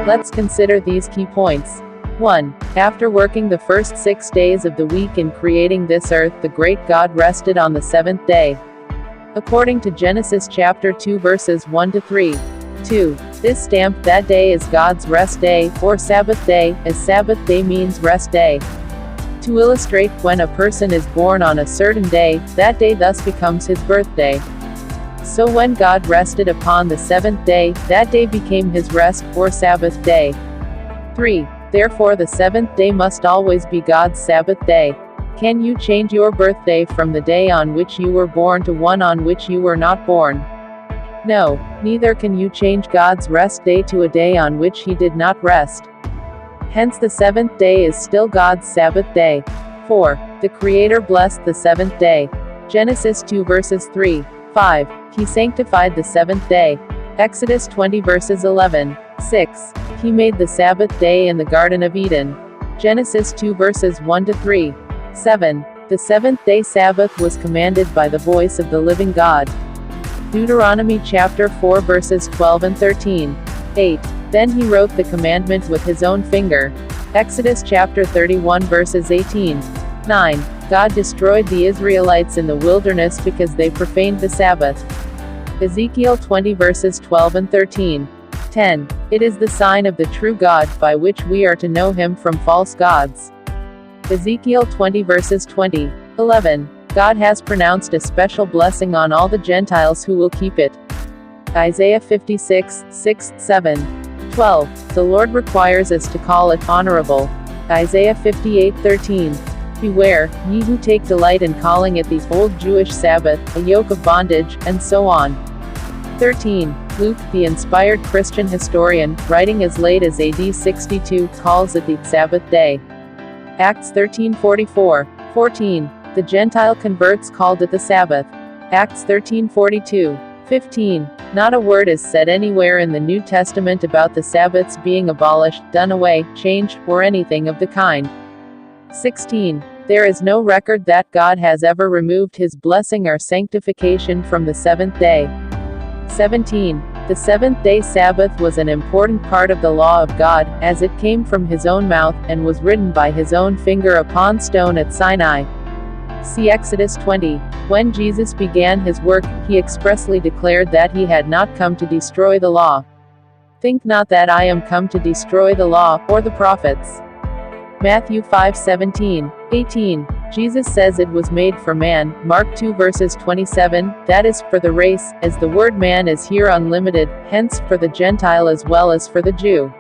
Let's consider these key points. 1. After working the first 6 days of the week in creating this earth, the great God rested on the seventh day. According to Genesis chapter 2 verses 1 to 3. 2. This stamped that day as God's rest day, or Sabbath day, as Sabbath day means rest day. To illustrate, when a person is born on a certain day, that day thus becomes his birthday. So when God rested upon the seventh day, that day became his rest, or Sabbath day. 3. Therefore the seventh day must always be God's Sabbath day. Can you change your birthday from the day on which you were born to one on which you were not born? No, neither can you change God's rest day to a day on which he did not rest. Hence the seventh day is still God's Sabbath day. 4. The Creator blessed the seventh day. Genesis 2 verses 3, 5. He sanctified the seventh day. Exodus 20 verses 11, 6. He made the Sabbath day in the Garden of Eden. Genesis 2 verses 1 to 3, 7. The seventh day Sabbath was commanded by the voice of the living God. Deuteronomy chapter 4 verses 12 and 13, 8. Then he wrote the commandment with his own finger. Exodus chapter 31 verses 18, 9. God destroyed the Israelites in the wilderness because they profaned the Sabbath. Ezekiel 20 verses 12 and 13, 10. It is the sign of the true God, by which we are to know him from false gods. Ezekiel 20 verses 20, 11. God has pronounced a special blessing on all the Gentiles who will keep it. Isaiah 56, 6, 7, 12. The Lord requires us to call it honorable. Isaiah 58, 13. Beware, ye who take delight in calling it the old Jewish Sabbath, a yoke of bondage, and so on. 13. Luke, the inspired Christian historian, writing as late as AD 62, calls it the Sabbath day. Acts 13:44, 14. The Gentile converts called it the Sabbath. Acts 13:42, 15. Not a word is said anywhere in the New Testament about the Sabbaths being abolished, done away, changed, or anything of the kind. 16. There is no record that God has ever removed his blessing or sanctification from the seventh day. 17. The seventh-day Sabbath was an important part of the law of God, as it came from his own mouth, and was written by his own finger upon stone at Sinai. See Exodus 20. When Jesus began his work, he expressly declared that he had not come to destroy the law. Think not that I am come to destroy the law, or the prophets. Matthew 5:17, 18. Jesus says it was made for man, Mark 2 verses 27, that is, for the race, as the word man is here unlimited, hence, for the Gentile as well as for the Jew.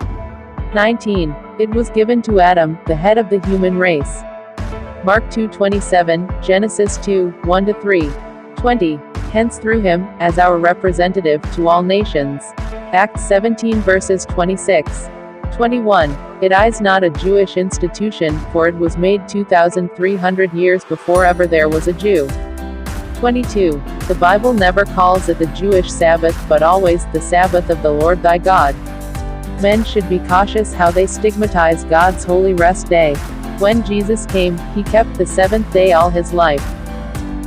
19. It was given to Adam, the head of the human race. Mark 2:27, Genesis 2, 1 to 3. 20. Hence through him, as our representative, to all nations. Acts 17 verses 26. 21. It is not a Jewish institution, for it was made 2,300 years before ever there was a Jew. 22. The Bible never calls it the Jewish Sabbath, but always the Sabbath of the Lord thy God. Men should be cautious how they stigmatize God's holy rest day. When Jesus came, he kept the seventh day all his life.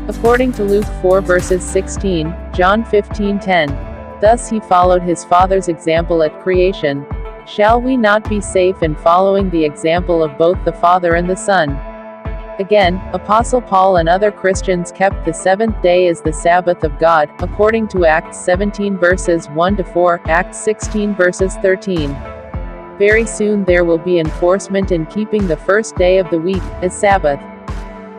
According to Luke 4 verses 16, John 15:10. Thus he followed his Father's example at creation. Shall we not be safe in following the example of both the Father and the Son? Again, Apostle Paul and other Christians kept the seventh day as the Sabbath of God, according to Acts 17 verses 1 to 4, Acts 16 verses 13. Very soon there will be enforcement in keeping the first day of the week as Sabbath.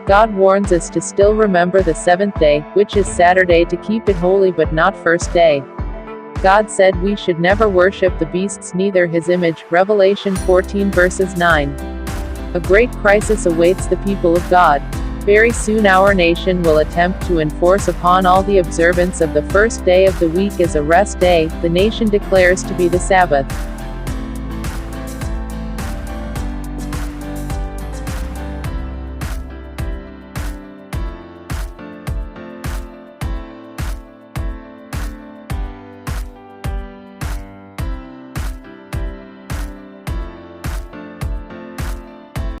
God warns us to still remember the seventh day, which is Saturday, to keep it holy but not first day. God said we should never worship the beasts, neither his image. Revelation 14 verses 9. A great crisis awaits the people of God. Very soon our nation will attempt to enforce upon all the observance of the first day of the week as a rest day, the nation declares to be the Sabbath.